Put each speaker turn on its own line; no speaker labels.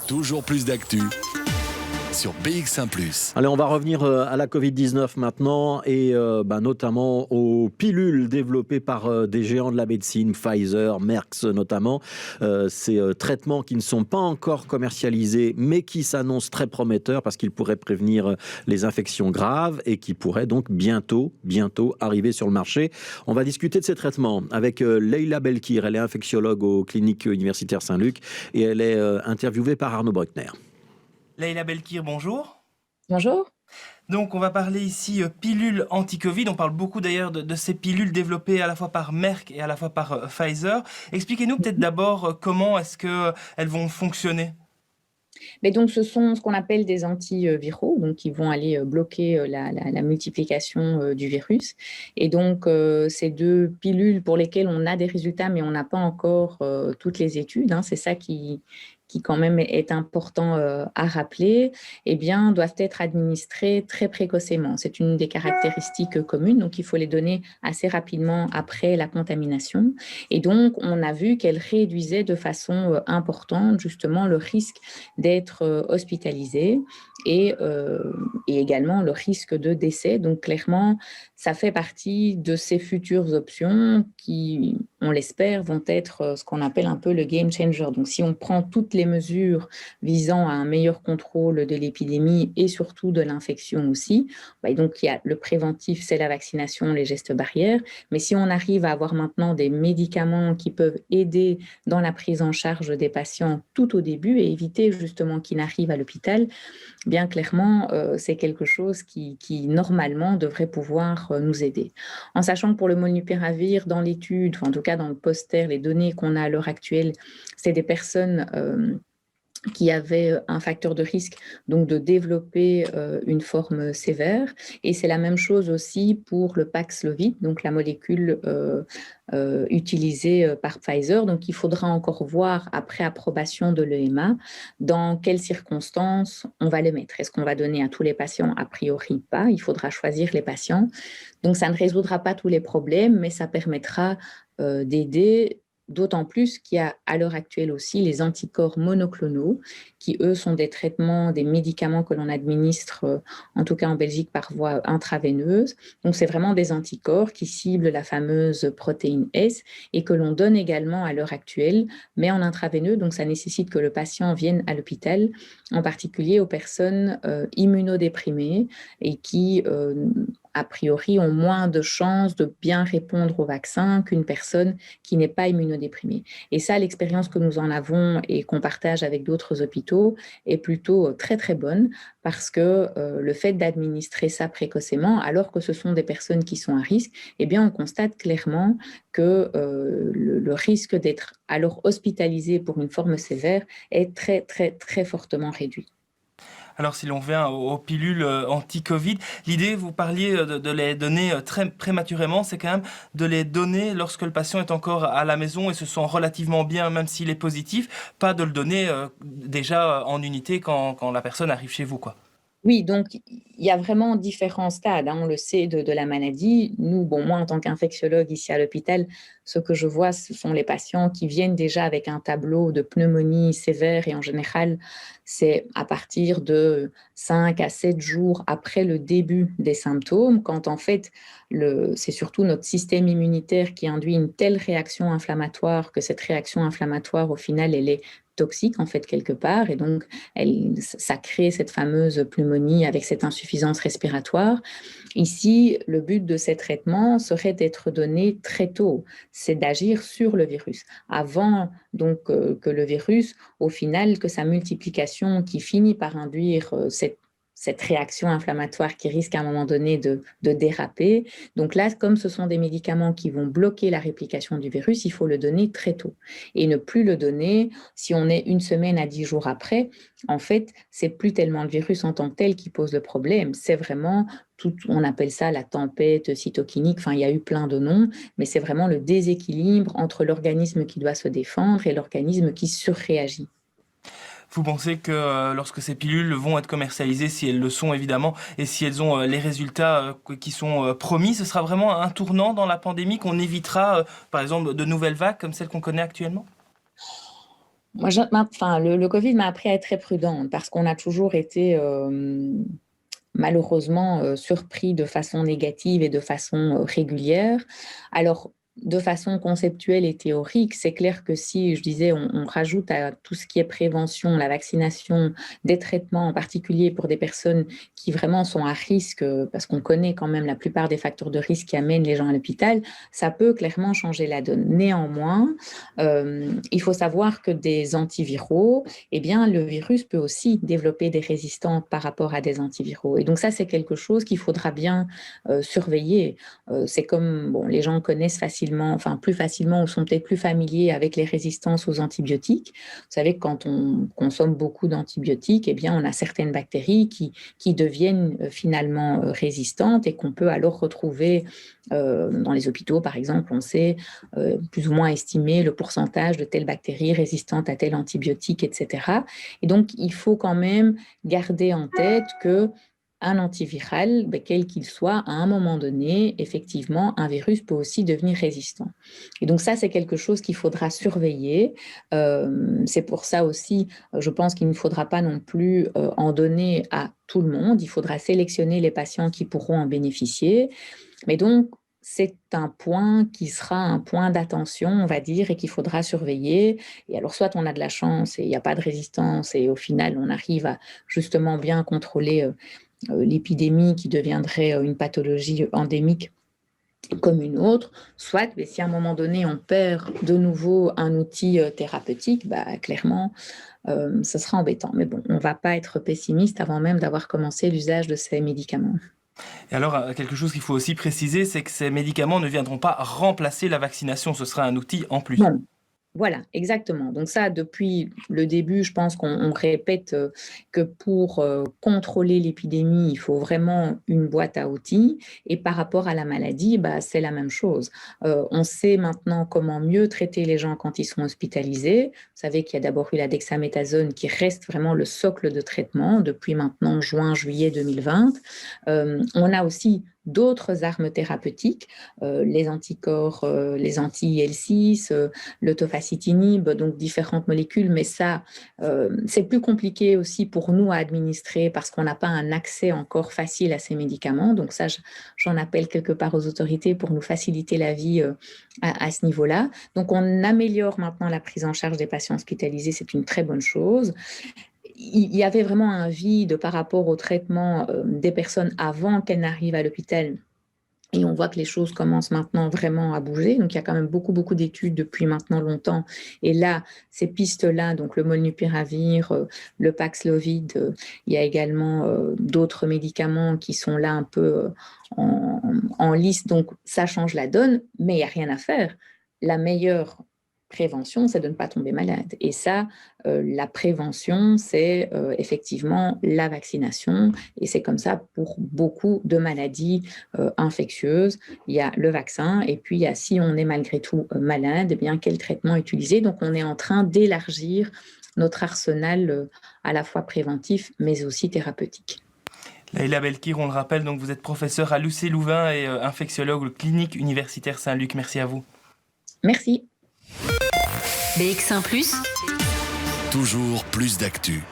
Toujours plus d'actu sur BX1 +.
Allez, on va revenir à la Covid-19 maintenant et notamment aux pilules développées par des géants de la médecine, Pfizer, Merck notamment. Ces traitements qui ne sont pas encore commercialisés mais qui s'annoncent très prometteurs parce qu'ils pourraient prévenir les infections graves et qui pourraient donc bientôt arriver sur le marché. On va discuter de ces traitements avec Leila Belkir. Elle est infectiologue aux cliniques universitaires Saint-Luc et elle est interviewée par Arnaud Bruckner.
Leila Belkir, bonjour.
Bonjour.
Donc on va parler ici pilules anti-Covid. On parle beaucoup d'ailleurs de ces pilules développées à la fois par Merck et à la fois par Pfizer. Expliquez-nous peut-être d'abord comment est-ce qu'elles vont fonctionner.
Mais donc, ce sont ce qu'on appelle des antiviraux, donc qui vont aller bloquer la multiplication du virus. Et donc, ces deux pilules pour lesquelles on a des résultats, mais on n'a pas encore toutes les études, c'est ça qui quand même est important à rappeler, eh bien, doivent être administrées très précocement. C'est une des caractéristiques communes, donc il faut les donner assez rapidement après la contamination. Et donc, on a vu qu'elles réduisaient de façon importante justement le risque d'être hospitalisé et également le risque de décès. Donc, clairement, ça fait partie de ces futures options qui, on l'espère, vont être ce qu'on appelle un peu le game changer. Donc, si on prend toutes les mesures visant à un meilleur contrôle de l'épidémie et surtout de l'infection aussi, donc il y a le préventif, c'est la vaccination, les gestes barrières. Mais si on arrive à avoir maintenant des médicaments qui peuvent aider dans la prise en charge des patients tout au début et éviter justement qu'ils n'arrivent à l'hôpital, bien clairement, c'est quelque chose qui normalement devrait pouvoir nous aider. En sachant que pour le molnupiravir, dans l'étude, en tout cas dans le poster, les données qu'on a à l'heure actuelle, c'est des personnes qui avaient un facteur de risque donc de développer une forme sévère. Et c'est la même chose aussi pour le Paxlovid, donc la molécule utilisée par Pfizer. Donc il faudra encore voir, après approbation de l'EMA, dans quelles circonstances on va les mettre. Est-ce qu'on va donner à tous les patients? A priori pas, il faudra choisir les patients. Donc ça ne résoudra pas tous les problèmes, mais ça permettra d'aider. D'autant plus qu'il y a à l'heure actuelle aussi les anticorps monoclonaux, qui eux sont des traitements, des médicaments que l'on administre, en tout cas en Belgique, par voie intraveineuse. Donc c'est vraiment des anticorps qui ciblent la fameuse protéine S et que l'on donne également à l'heure actuelle, mais en intraveineux. Donc ça nécessite que le patient vienne à l'hôpital, en particulier aux personnes immunodéprimées et qui a priori, ont moins de chances de bien répondre au vaccin qu'une personne qui n'est pas immunodéprimée. Et ça, l'expérience que nous en avons et qu'on partage avec d'autres hôpitaux est plutôt très, très bonne parce que le fait d'administrer ça précocement, alors que ce sont des personnes qui sont à risque, eh bien, on constate clairement que le risque d'être alors hospitalisé pour une forme sévère est très, très, très fortement réduit.
Alors si l'on vient aux pilules anti-Covid, l'idée, vous parliez de les donner très prématurément, c'est quand même de les donner lorsque le patient est encore à la maison et se sent relativement bien, même s'il est positif, pas de le donner déjà en unité quand la personne arrive chez vous, quoi.
Oui, donc il y a vraiment différents stades, on le sait, de la maladie. Nous, moi, en tant qu'infectiologue ici à l'hôpital, ce que je vois, ce sont les patients qui viennent déjà avec un tableau de pneumonie sévère et en général, c'est à partir de 5 à 7 jours après le début des symptômes, quand en fait, c'est surtout notre système immunitaire qui induit une telle réaction inflammatoire que cette réaction inflammatoire, au final, elle est toxique en fait quelque part et donc ça crée cette fameuse pneumonie avec cette insuffisance respiratoire. Ici, le but de ces traitements serait d'être donné très tôt, c'est d'agir sur le virus avant donc que le virus, au final, que sa multiplication qui finit par induire cette réaction inflammatoire qui risque à un moment donné de déraper. Donc là, comme ce sont des médicaments qui vont bloquer la réplication du virus, il faut le donner très tôt. Et ne plus le donner si on est 1 semaine à 10 jours après. En fait, c'est plus tellement le virus en tant que tel qui pose le problème, c'est vraiment on appelle ça la tempête cytokinique, il y a eu plein de noms, mais c'est vraiment le déséquilibre entre l'organisme qui doit se défendre et l'organisme qui surréagit.
Vous pensez que lorsque ces pilules vont être commercialisées, si elles le sont évidemment, et si elles ont les résultats qui sont promis, ce sera vraiment un tournant dans la pandémie qu'on évitera, par exemple, de nouvelles vagues comme celles qu'on connaît actuellement ?
Moi, le Covid m'a appris à être très prudente parce qu'on a toujours été malheureusement surpris de façon négative et de façon régulière. Alors, de façon conceptuelle et théorique, c'est clair que si, je disais, on rajoute à tout ce qui est prévention, la vaccination, des traitements en particulier pour des personnes qui vraiment sont à risque, parce qu'on connaît quand même la plupart des facteurs de risque qui amènent les gens à l'hôpital, ça peut clairement changer la donne. Néanmoins, il faut savoir que des antiviraux, eh bien, le virus peut aussi développer des résistances par rapport à des antiviraux. Et donc ça, c'est quelque chose qu'il faudra bien surveiller. C'est comme, bon, les gens connaissent plus facilement ou sont peut-être plus familiers avec les résistances aux antibiotiques. Vous savez que quand on consomme beaucoup d'antibiotiques, eh bien, on a certaines bactéries qui deviennent finalement résistantes et qu'on peut alors retrouver dans les hôpitaux, par exemple. On sait plus ou moins estimer le pourcentage de telle bactérie résistante à tel antibiotique, etc. Et donc, il faut quand même garder en tête que un antiviral, quel qu'il soit, à un moment donné, effectivement, un virus peut aussi devenir résistant. Et donc ça, c'est quelque chose qu'il faudra surveiller. C'est pour ça aussi, je pense qu'il ne faudra pas non plus en donner à tout le monde. Il faudra sélectionner les patients qui pourront en bénéficier. Mais donc, c'est un point qui sera un point d'attention, on va dire, et qu'il faudra surveiller. Et alors, soit on a de la chance et il n'y a pas de résistance, et au final, on arrive à justement bien contrôler l'épidémie qui deviendrait une pathologie endémique comme une autre, soit si à un moment donné on perd de nouveau un outil thérapeutique, clairement ce sera embêtant. Mais bon, on ne va pas être pessimiste avant même d'avoir commencé l'usage de ces médicaments.
Et alors, quelque chose qu'il faut aussi préciser, c'est que ces médicaments ne viendront pas remplacer la vaccination, ce sera un outil en plus.
Non. Voilà, exactement. Donc ça, depuis le début, je pense qu'on répète que pour contrôler l'épidémie, il faut vraiment une boîte à outils. Et par rapport à la maladie, c'est la même chose. On sait maintenant comment mieux traiter les gens quand ils sont hospitalisés. Vous savez qu'il y a d'abord eu la dexaméthasone qui reste vraiment le socle de traitement depuis maintenant juin-juillet 2020. On a aussi d'autres armes thérapeutiques, les anticorps, les anti-IL-6, le tofacitinib, donc différentes molécules, mais ça, c'est plus compliqué aussi pour nous à administrer parce qu'on n'a pas un accès encore facile à ces médicaments. Donc ça, j'en appelle quelque part aux autorités pour nous faciliter la vie à ce niveau-là. Donc on améliore maintenant la prise en charge des patients hospitalisés, c'est une très bonne chose. Il y avait vraiment un vide par rapport au traitement des personnes avant qu'elles n'arrivent à l'hôpital. Et on voit que les choses commencent maintenant vraiment à bouger. Donc, il y a quand même beaucoup d'études depuis maintenant longtemps. Et là, ces pistes-là, donc le molnupiravir, le Paxlovid, il y a également d'autres médicaments qui sont là un peu en liste. Donc, ça change la donne, mais il n'y a rien à faire. La meilleure prévention, c'est de ne pas tomber malade. Et ça, la prévention, c'est effectivement la vaccination. Et c'est comme ça pour beaucoup de maladies infectieuses. Il y a le vaccin et puis il y a, si on est malgré tout malade, eh bien, quel traitement utiliser. Donc, on est en train d'élargir notre arsenal à la fois préventif, mais aussi thérapeutique.
Laïla Belkir, on le rappelle, donc vous êtes professeure à l'UC Louvain et infectiologue au Clinique Universitaire Saint-Luc. Merci à vous.
Merci.
BX1 ⁇ toujours
plus d'actu.